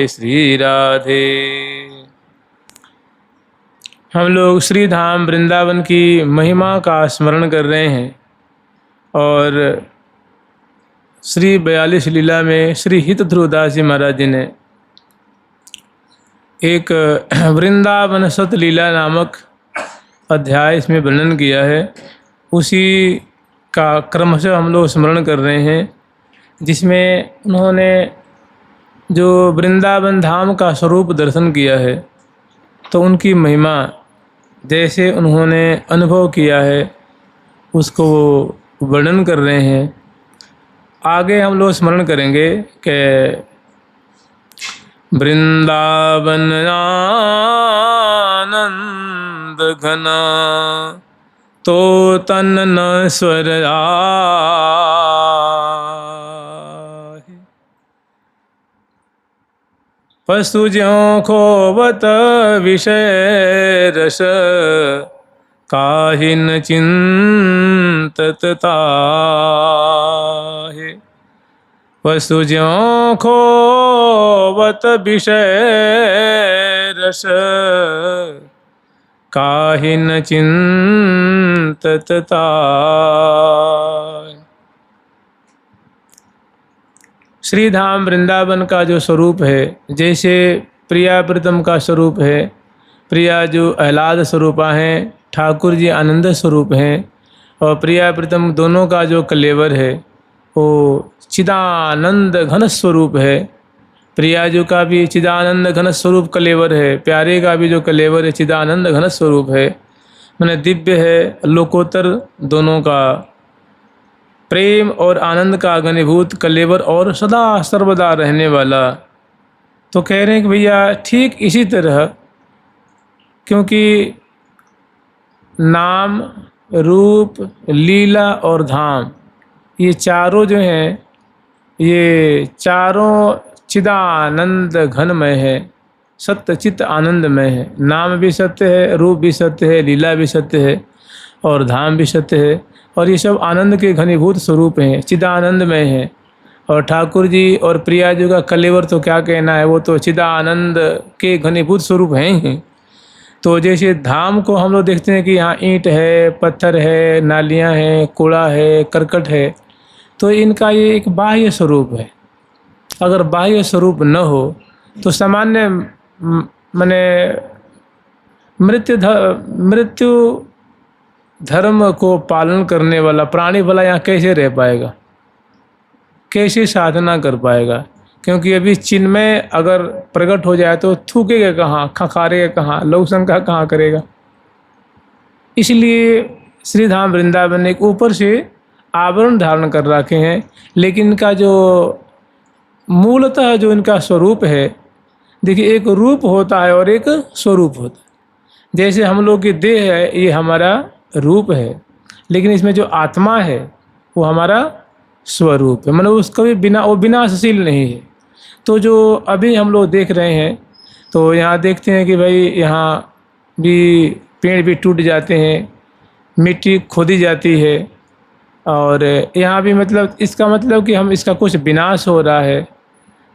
श्री राधे। हम लोग श्री धाम वृंदावन की महिमा का स्मरण कर रहे हैं और श्री 42 लीला में श्री हित ध्रुवदास जी महाराज जी ने एक वृंदावन सत लीला नामक अध्याय इसमें वर्णन किया है। उसी का क्रमशः हम लोग स्मरण कर रहे हैं, जिसमें उन्होंने जो वृंदावन धाम का स्वरूप दर्शन किया है, तो उनकी महिमा जैसे उन्होंने अनुभव किया है उसको वर्णन कर रहे हैं। आगे हम लोग स्मरण करेंगे कि वृंदावन आनंद घना तो तन न स्वर आहे। पशु ज्यों खोवत विषय रस काहिन चिंतत ताहि। पशु ज्यों खोवत विषय रस काहिन चिंतत ताहि। श्री धाम वृंदावन का जो स्वरूप है, जैसे प्रिया प्रीतम का स्वरूप है, प्रिया जो आह्लाद स्वरूपा हैं, ठाकुर जी आनंद स्वरूप हैं, और प्रिया प्रीतम दोनों का जो कलेवर है वो चिदानंद घन स्वरूप है। प्रिया जो का भी चिदानंद घन स्वरूप कलेवर है, प्यारे का भी जो कलेवर है चिदानंद घन स्वरूप है, मैंने दिव्य है, लोकोत्तर दोनों का प्रेम और आनंद का घनीभूत कलेवर और सदा सर्वदा रहने वाला। तो कह रहे हैं कि भैया ठीक इसी तरह, क्योंकि नाम रूप लीला और धाम ये चारों जो हैं, ये चारों चिदानंद घनमय है, सत्य चित्त आनंदमय है। नाम भी सत्य है, रूप भी सत्य है, लीला भी सत्य है और धाम भी सत्य है, और ये सब आनंद के घनीभूत स्वरूप हैं, चिदानंदमय हैं। और ठाकुर जी और प्रिया जी का कलेवर तो क्या कहना है, वो तो चिदानंद के घनीभूत स्वरूप हैं ही। तो जैसे धाम को हम लोग देखते हैं कि यहाँ ईंट है, पत्थर है, नालियाँ हैं, कूड़ा है, करकट है, तो इनका ये एक बाह्य स्वरूप है। अगर बाह्य स्वरूप न हो तो सामान्य माने मृत्यु धर्म को पालन करने वाला प्राणी भला यहाँ कैसे रह पाएगा, कैसे साधना कर पाएगा? क्योंकि अभी चिन्मय अगर प्रकट हो जाए तो थूकेगा कहाँ, खखारेगा कहाँ, लघु शंका कहाँ करेगा। इसलिए श्री धाम वृंदावन ने एक ऊपर से आवरण धारण कर रखे हैं, लेकिन इनका जो मूलतः जो इनका स्वरूप है, देखिए एक रूप होता है और एक स्वरूप होता है। जैसे हम लोग की देह है, ये हमारा रूप है, लेकिन इसमें जो आत्मा है वो हमारा स्वरूप है, मतलब उसका भी वो विनाशशील नहीं है। तो जो अभी हम लोग देख रहे हैं, तो यहाँ देखते हैं कि भाई यहाँ भी पेड़ भी टूट जाते हैं, मिट्टी खोदी जाती है, और यहाँ भी मतलब इसका मतलब कि हम इसका कुछ विनाश हो रहा है।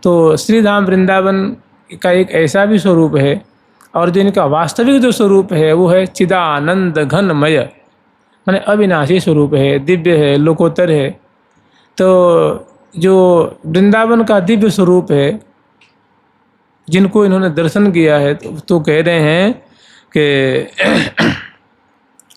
तो श्री धाम वृंदावन का एक ऐसा भी स्वरूप है, और जो इनका वास्तविक जो स्वरूप है वो है चिदानंद घनमय, माने अविनाशी स्वरूप है, दिव्य है, लोकोत्तर है। तो जो वृंदावन का दिव्य स्वरूप है, जिनको इन्होंने दर्शन किया है, तो कह रहे हैं कि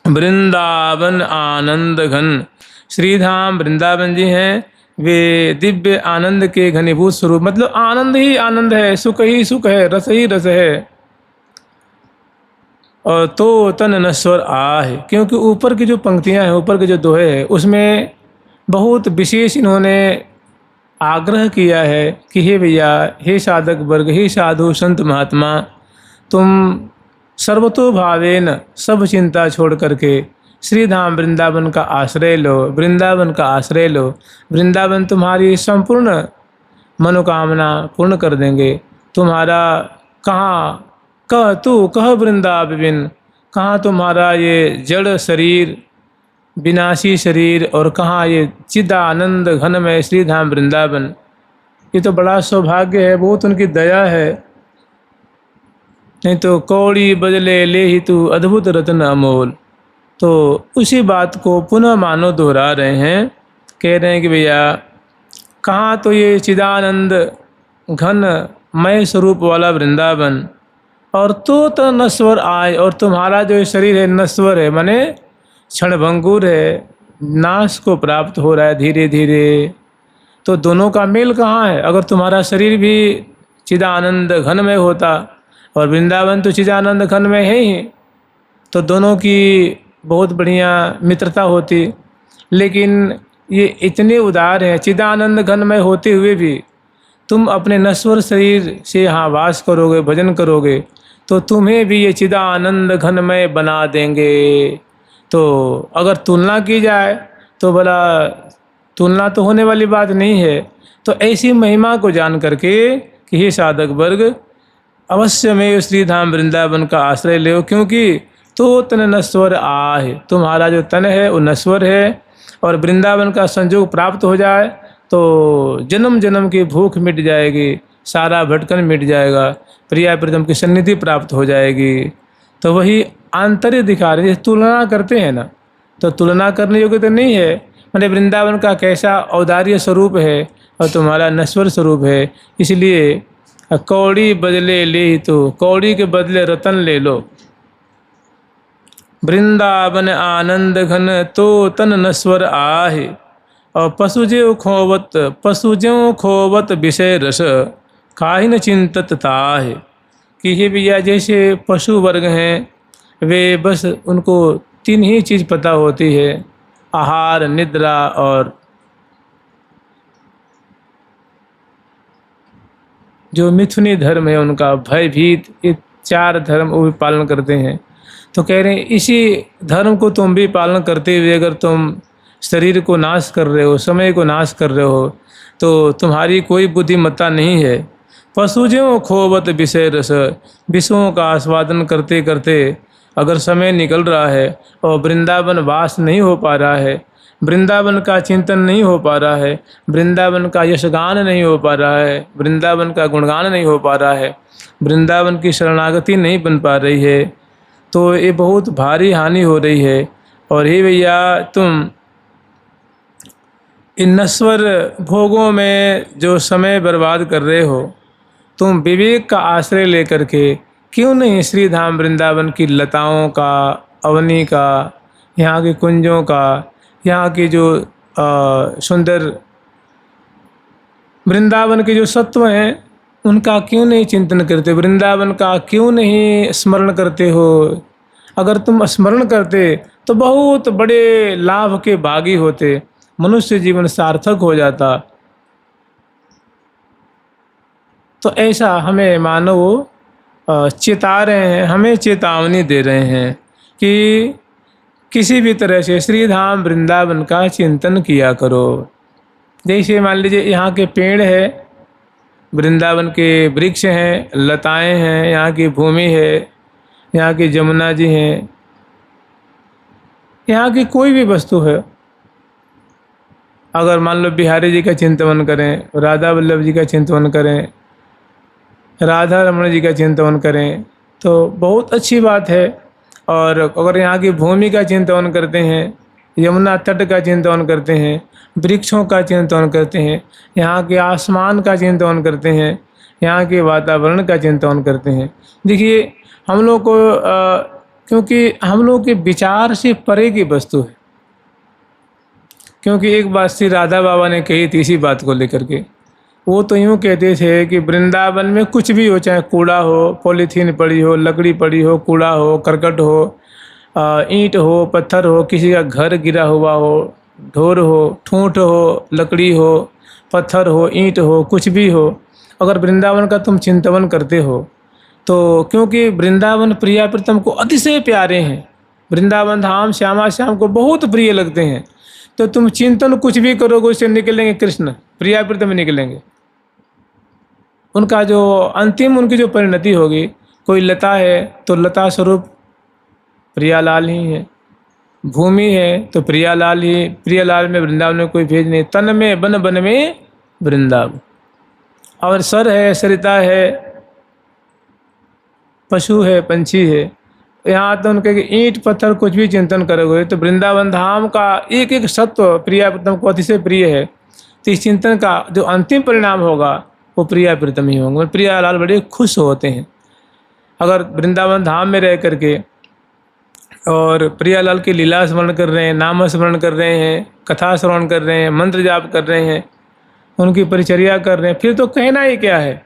वृंदावन आनंद घन, श्री धाम वृंदावन जी हैं, वे दिव्य आनंद के घनीभूत स्वरूप, मतलब आनंद ही आनंद है, सुख ही सुख है, रस ही रस है, और तो तन नश्वर आहे। क्योंकि ऊपर की जो पंक्तियां हैं, ऊपर के जो दोहे हैं, उसमें बहुत विशेष इन्होंने आग्रह किया है कि हे भैया, हे साधक वर्ग, हे साधु संत महात्मा, तुम सर्वतोभावेन सब चिंता छोड़ करके श्री धाम वृंदावन का आश्रय लो, वृंदावन का आश्रय लो। वृंदावन तुम्हारी संपूर्ण मनोकामना पूर्ण कर देंगे। तुम्हारा कहाँ कह तू कह वृंदावन, कहाँ तुम्हारा ये जड़ शरीर, विनाशी शरीर, और कहाँ ये चिदानंद घनमय श्री धाम वृंदावन। ये तो बड़ा सौभाग्य है, बहुत उनकी दया है। नहीं तो कौड़ी बदले ले ही तू अद्भुत रत्न अमोल। तो उसी बात को पुनः मानो दोहरा रहे हैं, कह रहे हैं कि भैया कहाँ तो ये चिदानंद घन मय स्वरूप वाला वृंदावन, और तो नश्वर आए, और तुम्हारा जो शरीर है नश्वर है, माने क्षणभंगुर है, नाश को प्राप्त हो रहा है धीरे धीरे। तो दोनों का मेल कहाँ है? अगर तुम्हारा शरीर भी चिदानंद घन में होता और वृंदावन तो चिदानंद घन में है ही, तो दोनों की बहुत बढ़िया मित्रता होती। लेकिन ये इतने उदार हैं, चिदानंद घन में होते हुए भी तुम अपने नश्वर शरीर से यहाँ वास करोगे, भजन करोगे, तो तुम्हें भी ये चिदानंद घनमय बना देंगे। तो अगर तुलना की जाए तो भला तुलना तो होने वाली बात नहीं है। तो ऐसी महिमा को जान करके कि हे साधक वर्ग, अवश्य में श्री धाम वृंदावन का आश्रय ले, क्योंकि तो तन नश्वर आहे, तुम्हारा जो तन है वो नश्वर है, और वृंदावन का संयोग प्राप्त हो जाए तो जन्म जन्म की भूख मिट जाएगी, सारा भटकन मिट जाएगा, प्रिया प्रीतम की सन्निधि प्राप्त हो जाएगी। तो वही आंतर्य दिखा रहे, तुलना करते हैं ना, तो तुलना करने योग्य तो नहीं है। मैंने वृंदावन का कैसा औदार्य स्वरूप है और तुम्हारा नश्वर स्वरूप है, इसलिए कौड़ी बदले ले तो कौड़ी के बदले रतन ले लो। वृंदावन आनंद घन तो तन नश्वर आहे, और पशुज्यों खोवत विषय रस, काहि न चिंतत ताहे। कि हे भैया जैसे पशु वर्ग हैं, वे बस उनको तीन ही चीज़ पता होती है, आहार, निद्रा और जो मिथुनी धर्म है उनका भयभीत, ये चार धर्म वो भी पालन करते हैं। तो कह रहे हैं इसी धर्म को तुम भी पालन करते हुए अगर तुम शरीर को नाश कर रहे हो, समय को नाश कर रहे हो, तो तुम्हारी कोई बुद्धिमत्ता नहीं है। पशु ज्यों खोवत विषय रस, विषयों का आस्वादन करते करते अगर समय निकल रहा है और वृंदावन वास नहीं हो पा रहा है, वृंदावन का चिंतन नहीं हो पा रहा है, वृंदावन का यशगान नहीं हो पा रहा है, वृंदावन का गुणगान नहीं हो पा रहा है, वृंदावन की शरणागति नहीं बन पा रही है, तो ये बहुत भारी हानि हो रही है। और हे भैया तुम इन नश्वर भोगों में जो समय बर्बाद कर रहे हो, तुम विवेक का आश्रय लेकर के क्यों नहीं श्री धाम वृंदावन की लताओं का, अवनी का, यहाँ के कुंजों का, यहाँ की जो सुंदर वृंदावन के जो सत्व हैं उनका क्यों नहीं चिंतन करते, वृंदावन का क्यों नहीं स्मरण करते हो? अगर तुम स्मरण करते तो बहुत बड़े लाभ के भागी होते, मनुष्य जीवन सार्थक हो जाता। तो ऐसा हमें मानव चेता रहे हैं, हमें चेतावनी दे रहे हैं कि किसी भी तरह से श्री धाम वृंदावन का चिंतन किया करो। जैसे मान लीजिए यहाँ के पेड़ है, वृंदावन के वृक्ष हैं, लताएं हैं, यहाँ की भूमि है, यहाँ की जमुना जी हैं, यहाँ की कोई भी वस्तु है, अगर मान लो बिहारी जी का चिंतन करें, राधा वल्लभ जी का चिंतन करें, राधा रमण जी का चिंतन करें तो बहुत अच्छी बात है। और अगर यहाँ की भूमि का चिंतन करते हैं, यमुना तट का चिंतन करते हैं, वृक्षों का चिंतन करते हैं, यहाँ के आसमान का चिंतन करते हैं, यहाँ के वातावरण का चिंतन करते हैं, देखिए हम लोग को क्योंकि हम लोग के विचार से परे की वस्तु है। क्योंकि एक बात श्री राधा बाबा ने कही थी इसी बात को लेकर के, वो तो यूँ कहते थे कि वृंदावन में कुछ भी हो, चाहे कूड़ा हो, पॉलीथीन पड़ी हो, लकड़ी पड़ी हो, कूड़ा हो, करकट हो, ईंट हो, पत्थर हो, किसी का घर गिरा हुआ हो, ढोर हो, ठूंठ हो, लकड़ी हो, पत्थर हो, ईंट हो, कुछ भी हो, अगर वृंदावन का तुम चिंतन करते हो तो क्योंकि वृंदावन प्रिया प्रीतम को अतिशय प्यारे हैं, वृंदावन धाम श्यामा श्याम को बहुत प्रिय लगते हैं, तो तुम चिंतन कुछ भी करोगे उससे निकलेंगे कृष्ण, प्रिया प्रीतम निकलेंगे। उनका जो अंतिम उनकी जो परिणति होगी, कोई लता है तो लता स्वरूप प्रियालाल ही है, भूमि है तो प्रियालाल ही, प्रियालाल में वृंदावन में कोई भेद नहीं, तन में बन बन में वृंदावन। और सर है, सरिता है, पशु है, पंछी है। यहाँ तो उनके ईंट पत्थर कुछ भी चिंतन करोगे तो वृंदावन धाम का एक एक सत्व प्रिया प्रीतम को अतिशय प्रिय है। तो इस चिंतन का जो अंतिम परिणाम होगा वो प्रिया प्रीतम ही होंगे। प्रिया लाल बड़े खुश होते हैं अगर वृंदावन धाम में रह करके और प्रियालाल की लीला स्मरण कर रहे हैं, नाम स्मरण कर रहे हैं, कथा श्रवण कर रहे हैं, मंत्र जाप कर रहे हैं, उनकी परिचर्या कर रहे हैं, फिर तो कहना ही क्या है।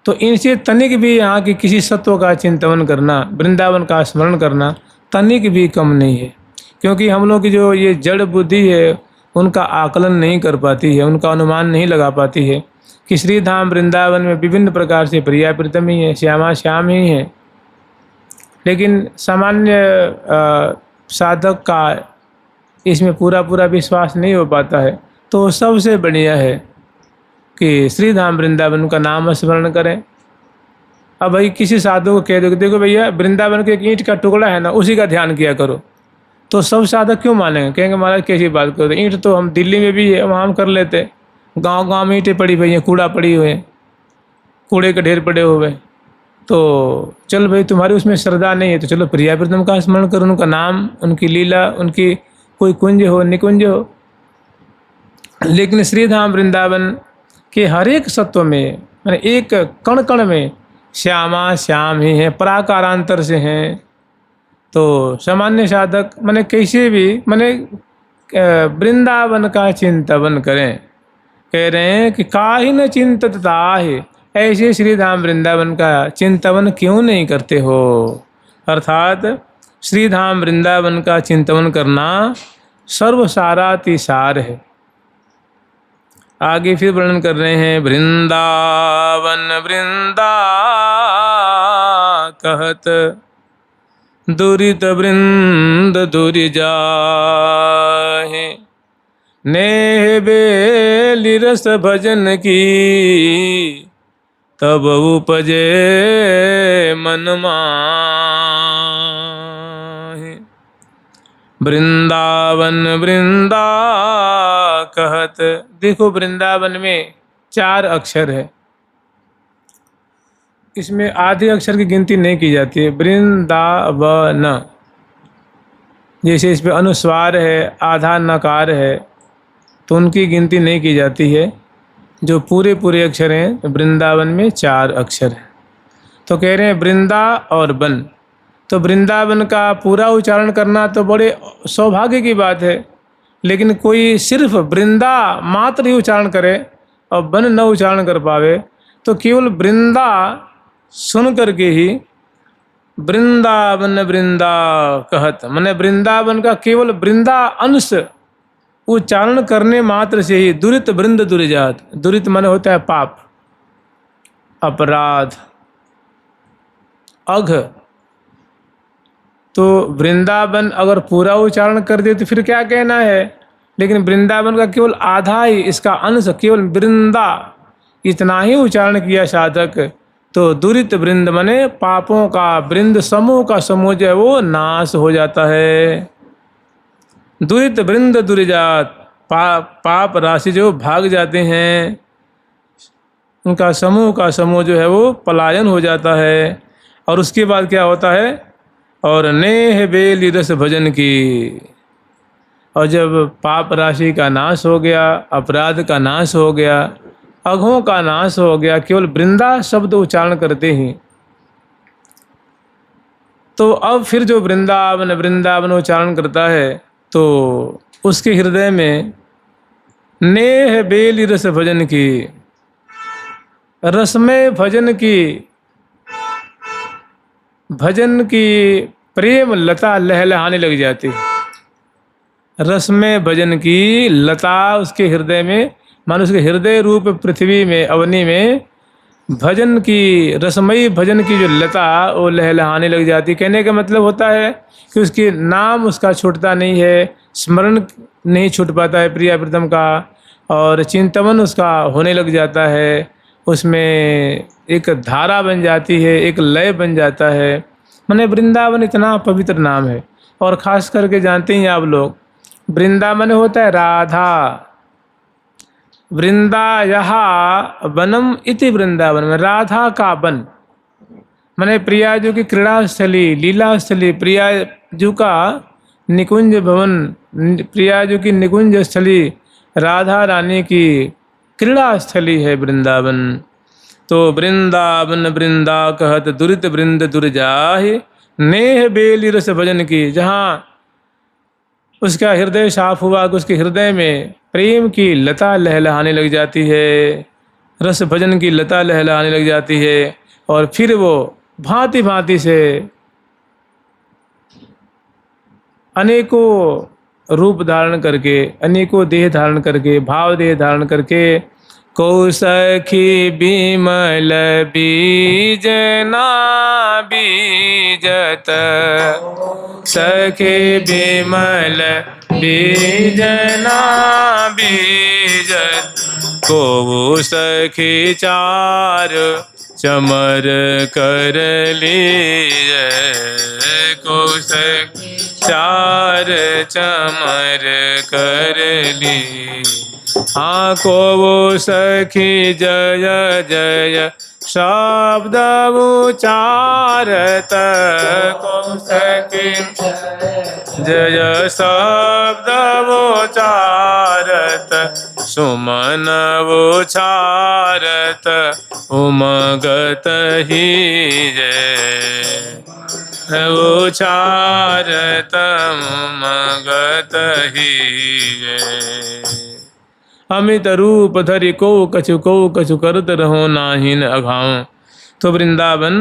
तो इनसे तनिक भी यहाँ की किसी सत्व का चिंतन करना, वृंदावन का स्मरण करना तनिक भी कम नहीं है। क्योंकि हम लोग की जो ये जड़ बुद्धि है उनका आकलन नहीं कर पाती है, उनका अनुमान नहीं लगा पाती है कि श्री धाम वृंदावन में विभिन्न प्रकार से प्रिया प्रीतम ही है, श्यामा श्याम ही है। लेकिन सामान्य साधक का इसमें पूरा पूरा विश्वास नहीं हो पाता है। तो सबसे बढ़िया है कि श्री धाम वृंदावन का नाम स्मरण करें। अब भाई किसी साधु को कह दो कि देखो भैया वृंदावन के एक ईंट का टुकड़ा है ना, उसी का ध्यान किया करो, तो सब साधक क्यों मानेंगे? कहेंगे महाराज कैसी बात करो, ईंट तो हम दिल्ली में भी है, वहाँ हम कर लेते, गांव गांव में ईंटें पड़ी हुई हैं, कूड़ा पड़ी हुए हैं, कूड़े के ढेर पड़े हुए, तो चल भाई तुम्हारी उसमें श्रद्धा नहीं है तो चलो प्रिया प्रीतम का स्मरण करो, उनका नाम, उनकी लीला, उनकी कोई कुंज हो निकुंज हो। लेकिन श्रीधाम वृंदावन के हर एक सत्व में मैंने एक कण कण में श्यामा श्याम ही हैं, पराकारांतर से हैं। तो सामान्य साधक मैंने कैसे भी मैंने वृंदावन का चिंतन करें। कह रहे हैं कि काहि न चिंतता है, ऐसे श्री धाम वृंदावन का चिंतन क्यों नहीं करते हो। अर्थात श्री धाम वृंदावन का चिंतन करना सर्वसारातिसार है। आगे फिर वर्णन कर रहे हैं, वृंदावन वृंदा कहत दुरित वृंद दुरि जाहे, नेह बेली रस भजन की तब उपजे मन माहि। वृंदावन वृंदा कहत, देखो वृंदावन में 4 अक्षर है, इसमें आधे अक्षर की गिनती नहीं की जाती है। वृंदावन जैसे इस पे अनुस्वार है, आधा नकार है, तो उनकी गिनती नहीं की जाती है। जो पूरे पूरे अक्षर हैं वृंदावन में 4 अक्षर हैं। तो कह रहे हैं वृंदा और वन, तो वृंदावन का पूरा उच्चारण करना तो बड़े सौभाग्य की बात है। लेकिन कोई सिर्फ वृंदा मात्र ही उच्चारण करे और वन न उच्चारण कर पावे तो केवल वृंदा सुन करके ही वृंदावन वृंदा कहत, माने वृंदावन का केवल वृंदा अंश उच्चारण करने मात्र से ही दुरित वृंद दुरिजात, दुरित माने होता है पाप, अपराध, अघ। तो वृंदावन अगर पूरा उच्चारण कर दे तो फिर क्या कहना है। लेकिन वृंदावन का केवल आधा ही, इसका अंश केवल वृंदा इतना ही उच्चारण किया साधक, तो दुरित वृंद माने पापों का वृंद समूह का समूह जो है वो नाश हो जाता है। दुरित वृंद दुरिजात, पाप राशि जो भाग जाते हैं, उनका समूह का समूह जो है वो पलायन हो जाता है। और उसके बाद क्या होता है, और नेह बेली रस भजन की। और जब पाप राशि का नाश हो गया, अपराध का नाश हो गया, अघों का नाश हो गया, केवल वृंदा शब्द उच्चारण करते ही, तो अब फिर जो वृंदावन वृंदावन उच्चारण करता है तो उसके हृदय में नेह बेली रस भजन की, रसमय भजन की प्रेम लता लहलहाने लग जाती है। रसमय भजन की लता उसके हृदय में, मानो उसके हृदय रूप पृथ्वी में, अवनी में भजन की, रसमयी भजन की जो लता वो लहलहाने लग जाती। कहने का मतलब होता है कि उसकी नाम उसका छूटता नहीं है, स्मरण नहीं छूट पाता है प्रिया प्रीतम का, और चिंतन उसका होने लग जाता है। उसमें एक धारा बन जाती है, एक लय बन जाता है। माने वृंदावन इतना पवित्र नाम है। और ख़ास करके जानते हैं आप लोग, वृंदावन होता है राधा, वृंदायः वनम इति वृंदावन में राधा का वन माने प्रियाजू की क्रीड़ा स्थली, लीला स्थली, प्रियाजू का निकुंज भवन, प्रियाजू की निकुंज स्थली, राधा रानी की क्रीड़ा स्थली है वृंदावन। तो वृंदावन वृंदा कहत दुरित वृंद दुर्जाहि, नेह बेली रस भजन की। जहाँ उसका हृदय साफ हुआ कि उसके हृदय में प्रेम की लता लहलहाने लग जाती है, रस भजन की लता लहलहाने लग जाती है, और फिर वो भांति भांति से अनेकों रूप धारण करके, अनेकों देह धारण करके, भाव देह धारण करके, को सखी बिमल बीज ना बीजत, सखी बिमल बीज ना बीजत, को सखी चार चमर कर लीजे, को सखी चार चमर कर ली। हाँ को वो सखी जय जय शब्द उचारत, को सखी जय शब्द उचारत, सुमन उचारत उमगत ही जय, उचारत उमगत ही जय। अमित रूप धरि को कछु करत रहो नाहिन अघाऊं। तो वृंदावन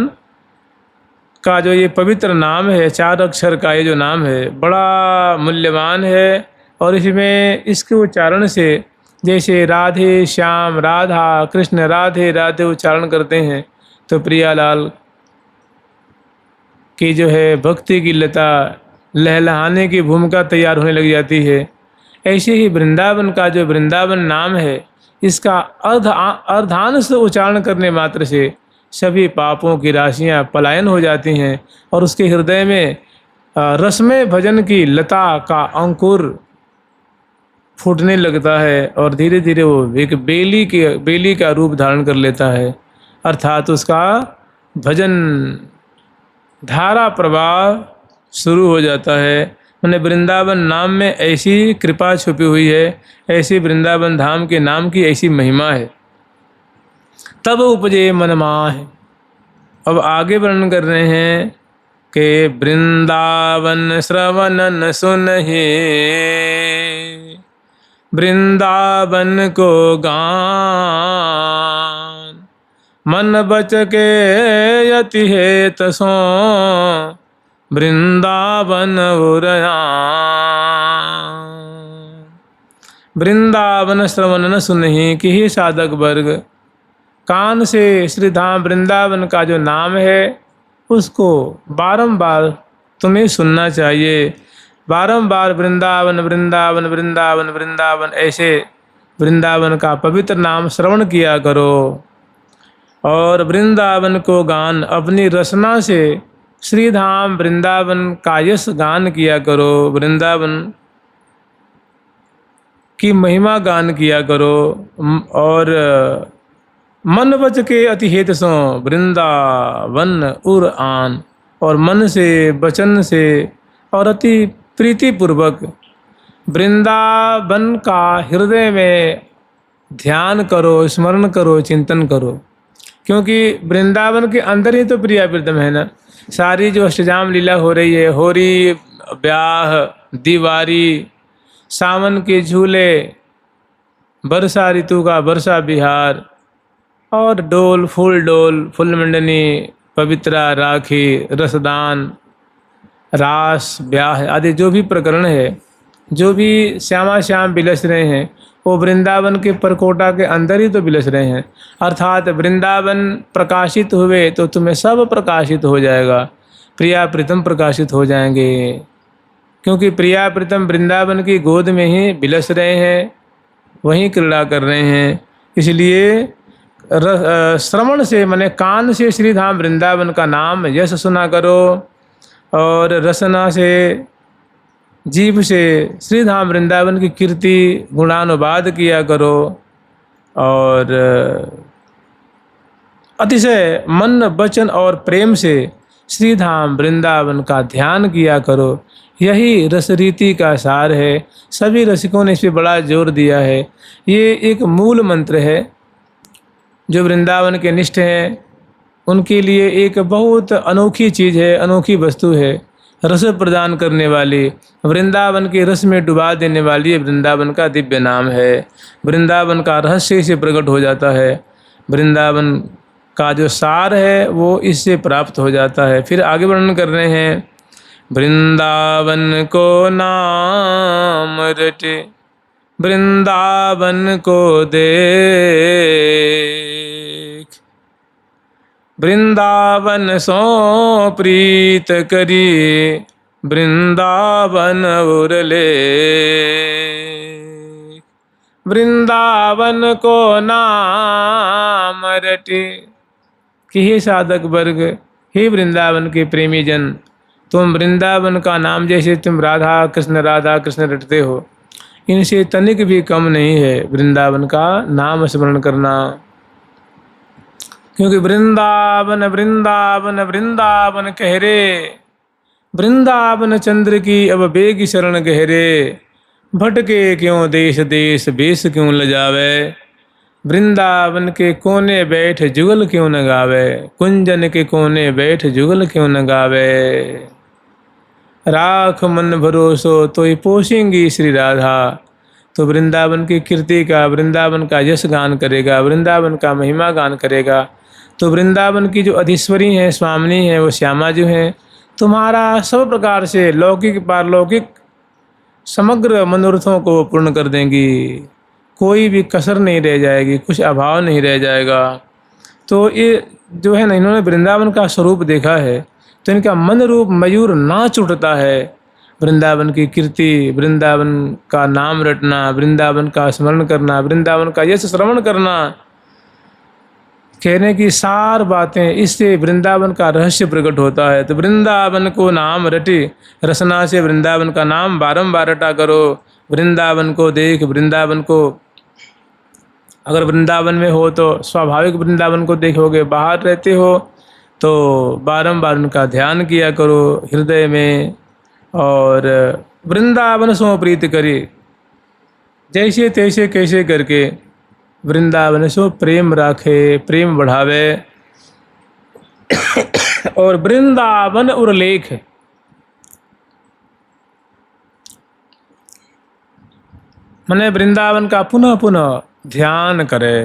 का जो ये पवित्र नाम है, 4 अक्षर का ये जो नाम है, बड़ा मूल्यवान है। और इसमें इसके उच्चारण से जैसे राधे श्याम, राधा कृष्ण, राधे राधे उच्चारण करते हैं तो प्रियालाल की जो है भक्ति की लता लहलहाने की भूमिका तैयार होने लग जाती है। ऐसे ही वृंदावन का जो वृंदावन नाम है, इसका अर्धांश उच्चारण करने मात्र से सभी पापों की राशियां पलायन हो जाती हैं और उसके हृदय में रसमय भजन की लता का अंकुर फूटने लगता है और धीरे धीरे वो एक बेली का रूप धारण कर लेता है। अर्थात उसका भजन धारा प्रवाह शुरू हो जाता है। मैंने वृंदावन नाम में ऐसी कृपा छुपी हुई है, ऐसी वृंदावन धाम के नाम की ऐसी महिमा है। तब उपजे मन माहि। अब आगे वर्णन कर रहे हैं कि वृंदावन श्रवणन सुनहि, वृंदावन को गान, मन बच के यति हेत सो, वृंदावन उरयान। वृंदावन श्रवण न सुनहि कि ही साधक वर्ग, कान से श्री धाम वृंदावन का जो नाम है उसको बारंबार तुम्हें सुनना चाहिए। बारंबार वृंदावन वृंदावन वृंदावन वृंदावन ऐसे वृंदावन का पवित्र नाम श्रवण किया करो। और वृंदावन को गान, अपनी रसना से श्रीधाम वृंदावन का यश गान किया करो, वृंदावन की महिमा गान किया करो। और मन बच के अति हेत सो, वृंदावन उर आन, और मन से वचन से और अति प्रीतिपूर्वक वृंदावन का हृदय में ध्यान करो, स्मरण करो, चिंतन करो। क्योंकि वृंदावन के अंदर ही तो प्रिया प्रीतम है ना। सारी जो अष्टजाम लीला हो रही है, होरी, ब्याह, दीवारी, सावन के झूले, वर्षा ऋतु का वर्षा विहार, और डोल, फूल मंडनी, पवित्रा, राखी, रसदान, रास, ब्याह आदि जो भी प्रकरण है, जो भी श्यामा श्याम बिलस रहे हैं, वो वृंदावन के परकोटा के अंदर ही तो बिलस रहे हैं। अर्थात वृंदावन प्रकाशित हुए तो तुम्हें सब प्रकाशित हो जाएगा, प्रिया प्रीतम प्रकाशित हो जाएंगे। क्योंकि प्रिया प्रीतम वृंदावन की गोद में ही बिलस रहे हैं, वहीं क्रीड़ा कर रहे हैं। इसलिए श्रवण से, माने कान से श्रीधाम वृंदावन का नाम यश सुना करो, और रसना से, जीभ से श्रीधाम वृंदावन की कीर्ति गुणानुवाद किया करो। और अतिशय मन वचन और प्रेम से श्री धाम वृंदावन का ध्यान किया करो। यही रस रीति का सार है। सभी रसिकों ने इस पर बड़ा जोर दिया है। ये एक मूल मंत्र है। जो वृंदावन के निष्ठ हैं उनके लिए एक बहुत अनोखी चीज़ है, अनोखी वस्तु है। रस प्रदान करने वाली, वृंदावन के रस में डुबा देने वाली वृंदावन का दिव्य नाम है। वृंदावन का रहस्य इसे प्रकट हो जाता है। वृंदावन का जो सार है वो इससे प्राप्त हो जाता है। फिर आगे वर्णन कर रहे हैं, वृंदावन को नाम रटे वृंदावन को देख, वृंदावन सो प्रीत करी वृंदावन उरले। वृंदावन को नाम रटे कि हे साधक वर्ग, हे वृंदावन के प्रेमी जन, तुम वृंदावन का नाम जैसे तुम राधा कृष्ण रटते हो, इनसे तनिक भी कम नहीं है वृंदावन का नाम स्मरण करना। क्योंकि वृंदावन वृंदावन वृंदावन कह रे, वृंदावन चंद्र की अब बेगी शरण गहरे। भटके क्यों देश देश बेस क्यों लजावे, वृंदावन के कोने बैठ जुगल क्यों न गावे, कुंजन के कोने बैठ जुगल क्यों न गावे। राख मन भरोसो तो ही पोषेंगी श्री राधा। तो वृंदावन की कीर्ति का, वृंदावन का यश गान करेगा, वृंदावन का महिमा गान करेगा। तो वृंदावन की जो अधीश्वरी हैं, स्वामिनी हैं, वो श्यामा जो हैं, तुम्हारा सब प्रकार से लौकिक पारलौकिक समग्र मनोरथों को पूर्ण कर देंगी। कोई भी कसर नहीं रह जाएगी, कुछ अभाव नहीं रह जाएगा। तो ये जो है ना, इन्होंने वृंदावन का स्वरूप देखा है तो इनका मन रूप मयूर नाच उठता है। वृंदावन की कीर्ति, वृंदावन का नाम रटना, वृंदावन का स्मरण करना, वृंदावन का यश श्रवण करना, कहने की सार बातें, इससे वृंदावन का रहस्य प्रकट होता है। तो वृंदावन को नाम रटे, रसना से वृंदावन का नाम बारंबार रटा करो। वृंदावन को देख, वृंदावन को अगर वृंदावन में हो तो स्वाभाविक वृंदावन को देखोगे, बाहर रहते हो तो बारंबार उनका ध्यान किया करो हृदय में। और वृंदावन सो प्रीत करे, जैसे तैसे कैसे करके वृंदावन सो प्रेम राखे, प्रेम बढ़ावे। और वृंदावन उर्लेख, मने वृंदावन का पुनः पुनः ध्यान करे।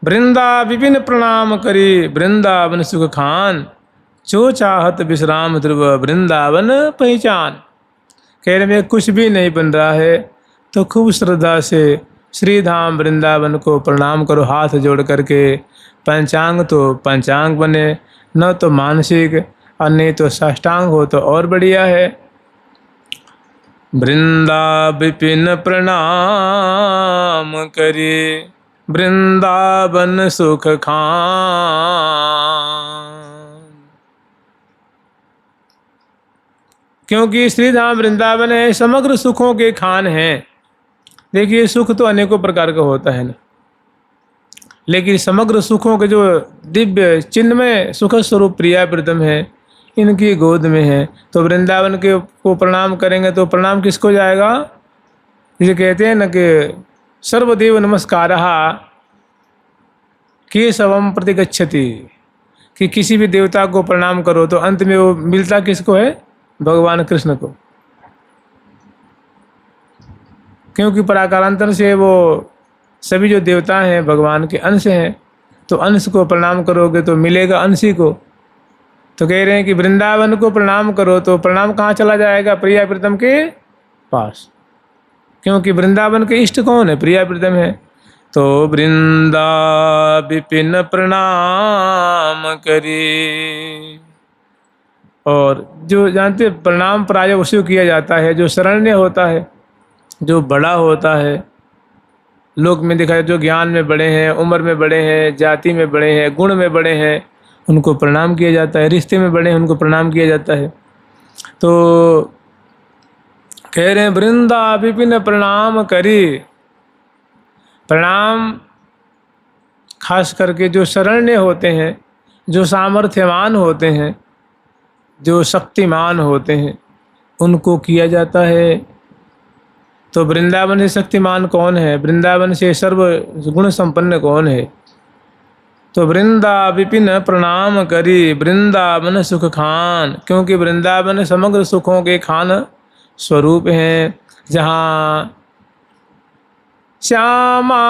वृंदा विपिन प्रणाम करी, वृंदावन सुख खान, जो चाहत विश्राम ध्रुव वृंदावन पहचान। कह रहे में कुछ भी नहीं बन रहा है तो खूब श्रद्धा से श्री धाम वृंदावन को प्रणाम करो, हाथ जोड़ करके। पंचांग तो पंचांग बने, न तो मानसिक और नहीं तो साष्टांग हो तो और बढ़िया है। वृंदा विपिन प्रणाम करे, वृंदावन सुख खान। क्योंकि श्रीधाम वृंदावन है, समग्र सुखों के खान हैं। देखिए, सुख तो अनेकों प्रकार का होता है ना, लेकिन समग्र सुखों के जो दिव्य चिन्मय सुख स्वरूप प्रिया प्रीतम है, इनकी गोद में है। तो वृंदावन के को प्रणाम करेंगे तो प्रणाम किसको जाएगा? जिसे कहते हैं न कि सर्वदेव नमस्कारः केशवम प्रतिगच्छति, कि किसी भी देवता को प्रणाम करो तो अंत में वो मिलता किसको है? भगवान कृष्ण को। क्योंकि पराकारांतर से वो सभी जो देवता हैं भगवान के अंश हैं, तो अंश को प्रणाम करोगे तो मिलेगा अंशी को। तो कह रहे हैं कि वृंदावन को प्रणाम करो तो प्रणाम कहाँ चला जाएगा? प्रिया प्रीतम के पास, क्योंकि वृंदावन के इष्ट कौन है? प्रिया प्रीतम है। तो वृंदा विपिन प्रणाम करी। और जो जानते प्रणाम प्राय उसी को किया जाता है जो शरण्य होता है, जो बड़ा होता है। लोक में देखा, जो ज्ञान में बड़े हैं, उम्र में बड़े हैं, जाति में बड़े हैं, गुण में बड़े हैं, उनको प्रणाम किया जाता है। रिश्ते में बड़े हैं, उनको प्रणाम किया जाता है। तो कह रहे हैं वृंदा विपिन प्रणाम करी, प्रणाम खास करके जो शरण्य होते हैं, जो सामर्थ्यवान होते हैं, जो शक्तिमान होते हैं, उनको किया जाता है। तो वृंदावन से शक्तिमान कौन है? वृंदावन से सर्व गुण संपन्न कौन है? तो वृंदा विपिन प्रणाम करी, वृंदावन सुख खान, क्योंकि वृंदावन समग्र सुखों के खान स्वरूप हैं। जहाँ श्यामा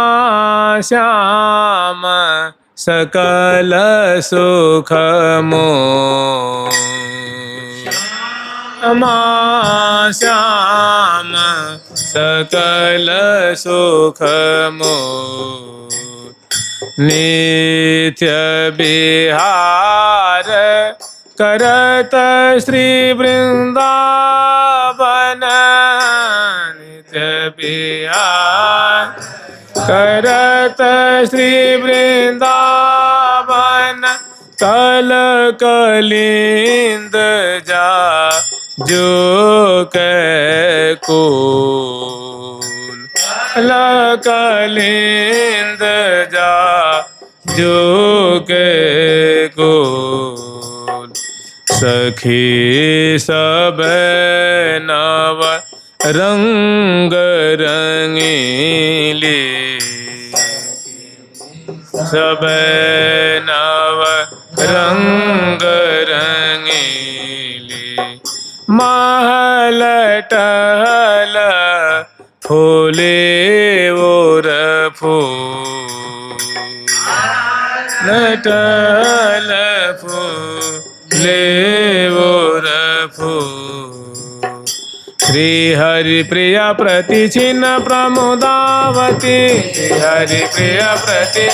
श्याम सकल सुख मोह, श्यामा श्याम सकल सुख मोह, नित्य बिहार करत श्री वृंदावन, नित्य बिहार करत श्री वृंदावन, कल कलिंद जा जो कैकुल, कल कलिंद जा जो कैकुल, सखी सब नव रंग रंगीले, सब नव रंग रंगीले, महल टहल फूले और फूल, टहल फूले और फूल, श्री हरि प्रिया प्रतिचिन्न प्रमोदावती, श्री हरि प्रिया प्रति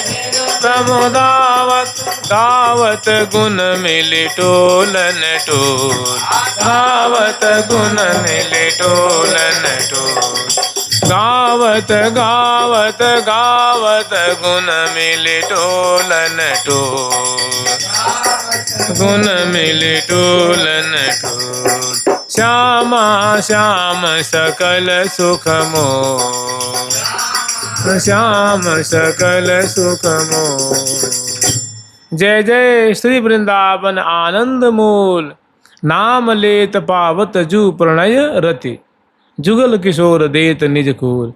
प्रमोदावत, गावत गुण मिली टोलन टोल, गावत गुण मिली टोलन टोल, गावत गावत गावत गुण मिली टोलन टोल, गुण मिली टोलन टोल, श्यामा श्याम सकल सुख मोह, श्याम सकल सुख मोह। जय जय श्री वृंदावन आनंद मूल, नाम लेत पावत जू प्रणय रति, जुगल किशोर देत निज कूल।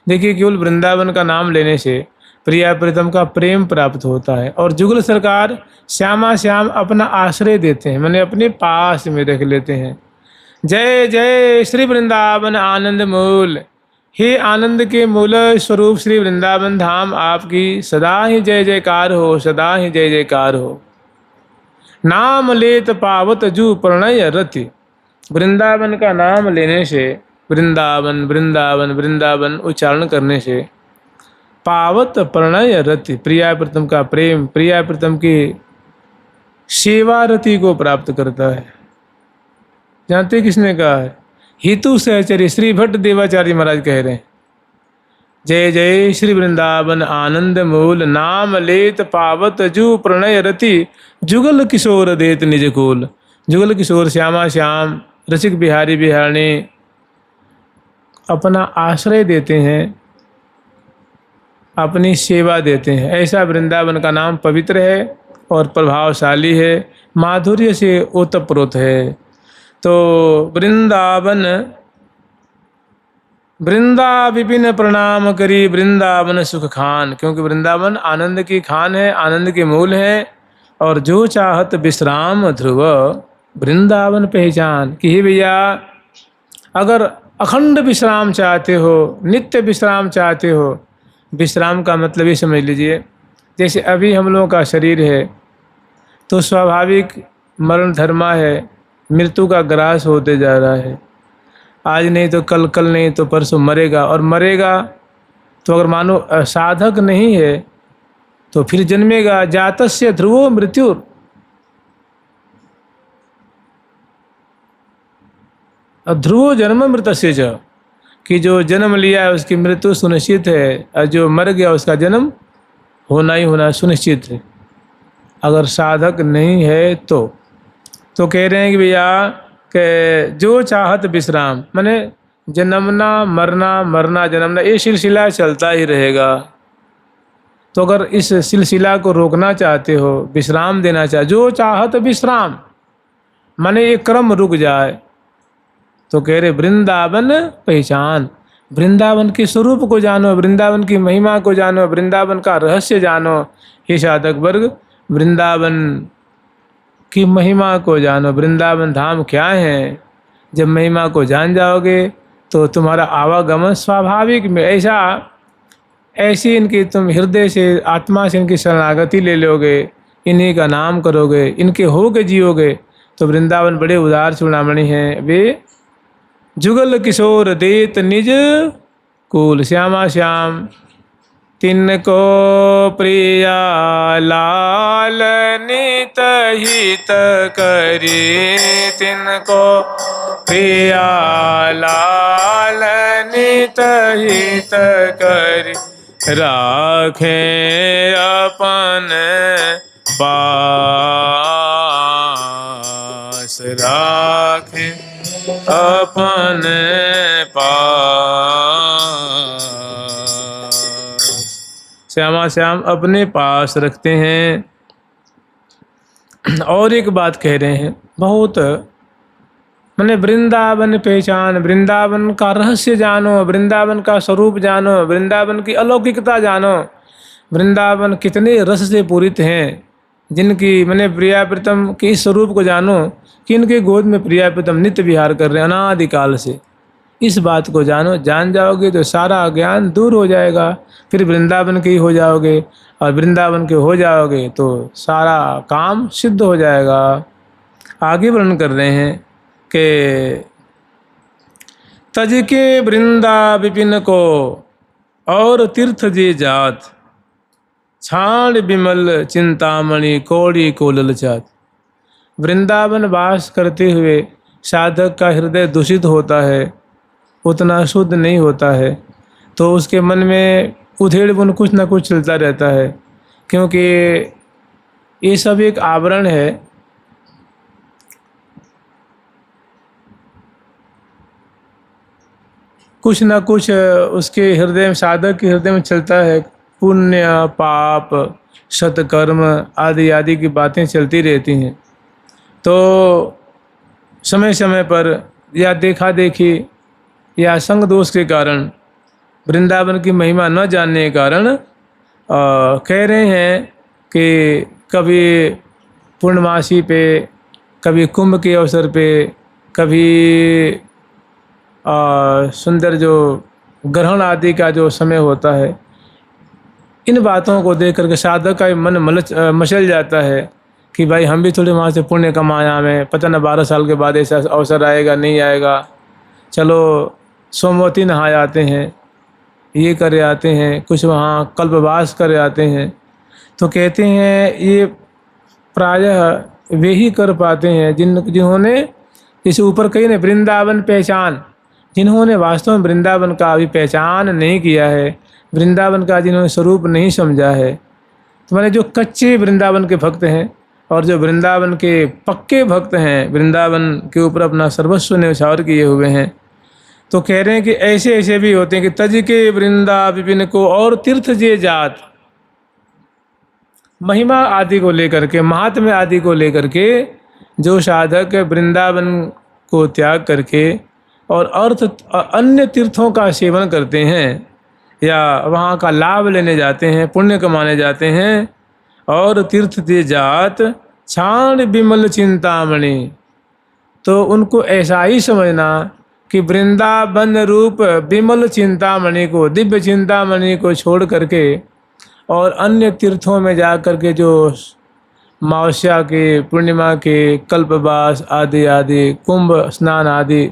देखिए, केवल वृंदावन का नाम लेने से प्रिया प्रीतम का प्रेम प्राप्त होता है, और जुगल सरकार श्यामा श्याम अपना आश्रय देते हैं, मैंने अपने पास में रख लेते हैं। जय जय श्री वृंदावन आनंद मूल, हे आनंद के मूल स्वरूप श्री वृंदावन धाम, आपकी सदा ही जय जयकार हो, सदा ही जय जयकार हो। नाम लेत पावत जू प्रणय रति, वृंदावन का नाम लेने से, वृंदावन वृंदावन वृंदावन उच्चारण करने से पावत प्रणय रति, प्रिया प्रीतम का प्रेम, प्रिया प्रीतम की सेवा रति को प्राप्त करता है। जानते किसने कहा है? हितु सहचरी श्री भट्ट देवाचार्य महाराज कह रहे हैं, जय जय श्री वृंदावन आनंद मूल, नाम लेत पावत जू प्रणय रति, जुगल किशोर देत निज कूल। जुगल किशोर श्यामा श्याम रसिक बिहारी बिहारणी अपना आश्रय देते हैं, अपनी सेवा देते हैं। ऐसा वृंदावन का नाम पवित्र है और प्रभावशाली है, माधुर्य से ओतप्रोत है। तो वृंदावन, वृंदा विपिन प्रणाम करी, वृंदावन सुख खान, क्योंकि वृंदावन आनंद की खान है, आनंद के मूल है। और जो चाहत विश्राम ध्रुव, वृंदावन पहचान। कि हे भैया, अगर अखंड विश्राम चाहते हो, नित्य विश्राम चाहते हो, विश्राम का मतलब ये समझ लीजिए, जैसे अभी हम लोगों का शरीर है तो स्वाभाविक मरण धर्मा है, मृत्यु का ग्रास होते जा रहा है। आज नहीं तो कल, कल नहीं तो परसों मरेगा, और मरेगा तो अगर मानो साधक नहीं है तो फिर जन्मेगा। जातस्य ध्रुवो मृत्यु, ध्रुवो जन्म मृतस्य च, कि जो जन्म लिया है उसकी मृत्यु सुनिश्चित है, और जो मर गया उसका जन्म होना ही होना सुनिश्चित है, अगर साधक नहीं है तो कह रहे हैं कि भैया कि जो चाहत विश्राम, माने जन्मना मरना, मरना जन्मना, ये सिलसिला चलता ही रहेगा। तो अगर इस सिलसिला को रोकना चाहते हो, विश्राम देना जो चाहत विश्राम, माने ये क्रम रुक जाए, तो कह रहे वृंदावन पहचान, वृंदावन के स्वरूप को जानो, वृंदावन की महिमा को जानो, वृंदावन का रहस्य जानो। हे साधक वर्ग, वृंदावन की महिमा को जानो, वृंदावन धाम क्या है। जब महिमा को जान जाओगे तो तुम्हारा आवागमन स्वाभाविक में ऐसी इनकी तुम हृदय से, आत्मा से इनकी शरणागति ले लोगे, इन्हीं का नाम करोगे, इनके होके जियोगे, तो वृंदावन बड़े उदार चूड़ामणि हैं। वे जुगल किशोर देत निज कुल, श्यामा श्याम तिनको प्रिया लाल नित हित करी, तिनको प्रिया लाल नित हित करी, राखे अपन पास, राखे अपन पास, श्यामा श्याम अपने पास रखते हैं। और एक बात कह रहे हैं, बहुत मैंने वृंदावन पहचान, वृंदावन का रहस्य जानो, वृंदावन का स्वरूप जानो, वृंदावन की अलौकिकता जानो, वृंदावन कितने रस से पूरित हैं, जिनकी मैंने प्रिया प्रीतम के इस स्वरूप को जानो कि इनके गोद में प्रिया प्रीतम नित्य विहार कर रहे हैं अनादिकाल से। इस बात को जानो, जान जाओगे तो सारा अज्ञान दूर हो जाएगा, फिर वृंदावन के ही हो जाओगे, और वृंदावन के हो जाओगे तो सारा काम सिद्ध हो जाएगा। आगे वर्णन कर रहे हैं कि तज के वृंदा विपिन को और तीर्थ जे जात, छाण विमल चिंतामणि कौड़ी को ललचात। वृंदावन वास करते हुए साधक का हृदय दूषित होता है, उतना शुद्ध नहीं होता है, तो उसके मन में उधेड़ बुन कुछ ना कुछ चलता रहता है, क्योंकि ये सब एक आवरण है। कुछ ना कुछ उसके हृदय में, साधक के हृदय में चलता है, पुण्य पाप सत्कर्म आदि आदि की बातें चलती रहती हैं। तो समय समय पर या देखा देखी या संग दोष के कारण, वृंदावन की महिमा न जानने के कारण कह रहे हैं कि कभी पूर्णमासी पे, कभी कुंभ के अवसर पे, कभी सुंदर जो ग्रहण आदि का जो समय होता है, इन बातों को देख करके साधक का मन मचल जाता है कि भाई हम भी थोड़े वहाँ से पुण्य कमाया, में पता न 12 साल के बाद ऐसा अवसर आएगा नहीं आएगा, चलो सोमवती नहाए आते हैं, ये करे आते हैं, कुछ वहाँ कल्पवास करे आते हैं। तो कहते हैं ये प्रायः वे ही कर पाते हैं जिन्होंने, जैसे ऊपर कही ना वृंदावन पहचान, जिन्होंने वास्तव में वृंदावन का अभी पहचान नहीं किया है, वृंदावन का जिन्होंने स्वरूप नहीं समझा है। तो मैंने जो कच्चे वृंदावन के भक्त हैं और जो वृंदावन के पक्के भक्त हैं, वृंदावन के ऊपर अपना सर्वस्व न्यौछावर किए हुए हैं, तो कह रहे हैं कि ऐसे ऐसे भी होते हैं कि तज के वृंदा विपिन को और तीर्थ जे जात, महिमा आदि को लेकर के, महात्म्य आदि को लेकर के जो साधक वृंदावन को त्याग करके और अन्य तीर्थों का सेवन करते हैं या वहाँ का लाभ लेने जाते हैं, पुण्य कमाने जाते हैं, और तीर्थ जे जात छाण विमल चिंतामणि, तो उनको ऐसा ही समझना कि वृंदावन रूप विमल चिंतामणि को, दिव्य चिंतामणि को छोड़ करके और अन्य तीर्थों में जा करके जो मावस्या के, पूर्णिमा के, कल्पवास आदि आदि, कुंभ स्नान आदि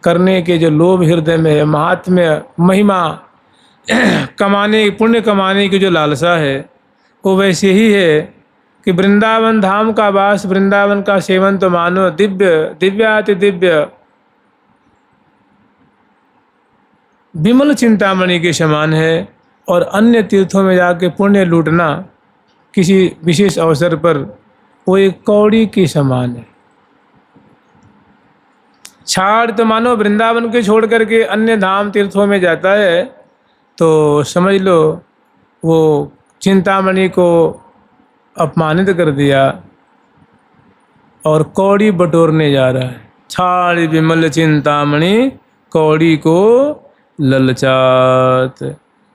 करने के जो लोभ हृदय में है, महात्म्य महिमा कमाने, पुण्य कमाने की जो लालसा है, वो वैसे ही है कि वृंदावन धाम का वास, वृंदावन का सेवन तो मानो दिव्य दिव्याति दिव्य विमल चिंतामणि के समान है, और अन्य तीर्थों में जाके पुण्य लूटना किसी विशेष अवसर पर वो एक कौड़ी के समान है। छाड़ तो मानो वृंदावन के छोड़ करके अन्य धाम तीर्थों में जाता है, तो समझ लो वो चिंतामणि को अपमानित कर दिया और कौड़ी बटोरने जा रहा है। छाड़ी विमल चिंतामणि कौड़ी को ललचात,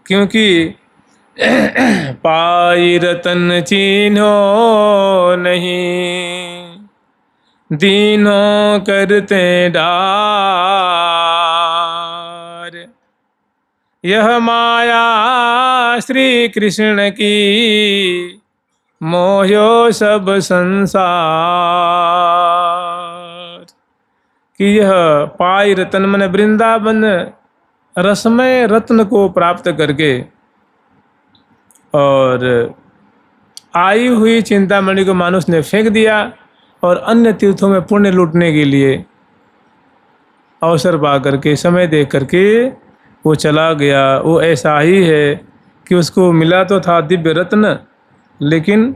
क्योंकि पाई रतन चीन्हो नहीं, दीनों करते डार। यह माया श्री कृष्ण की, मोह्यो सब संसार। कि यह पाई रतन मन वृंदावन रसमय रत्न को प्राप्त करके और आई हुई चिंतामणि को मानुष ने फेंक दिया और अन्य तीर्थों में पुण्य लूटने के लिए अवसर पा करके, समय देख करके वो चला गया। वो ऐसा ही है कि उसको मिला तो था दिव्य रत्न, लेकिन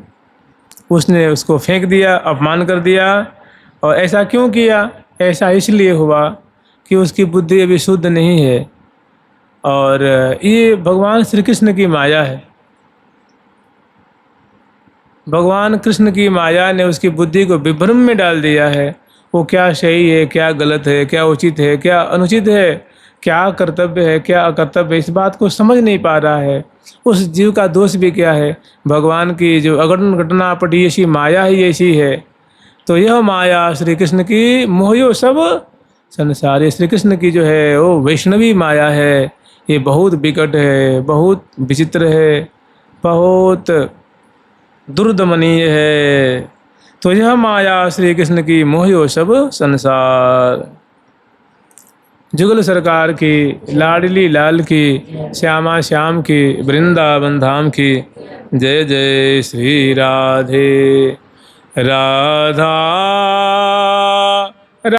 उसने उसको फेंक दिया, अपमान कर दिया। और ऐसा क्यों किया? ऐसा इसलिए हुआ कि उसकी बुद्धि अभी शुद्ध नहीं है और ये भगवान श्री कृष्ण की माया है। भगवान कृष्ण की माया ने उसकी बुद्धि को विभ्रम में डाल दिया है। वो क्या सही है, क्या गलत है, क्या उचित है, क्या अनुचित है, क्या कर्तव्य है, क्या अकर्तव्य है, इस बात को समझ नहीं पा रहा है। उस जीव का दोष भी क्या है? भगवान की जो अघटन घटना पटी ऐसी माया ही ऐसी है। तो यह माया श्री कृष्ण की मोहयो सब संसार, श्री कृष्ण की जो है वो वैष्णवी माया है। ये बहुत विकट है, बहुत विचित्र है, बहुत दुर्दमनीय है। तो यह माया श्री कृष्ण की मोहयो सब संसार। जुगल सरकार की, लाडली लाल की, श्यामा श्याम की, वृंदावन धाम की जय जय श्री राधे राधा।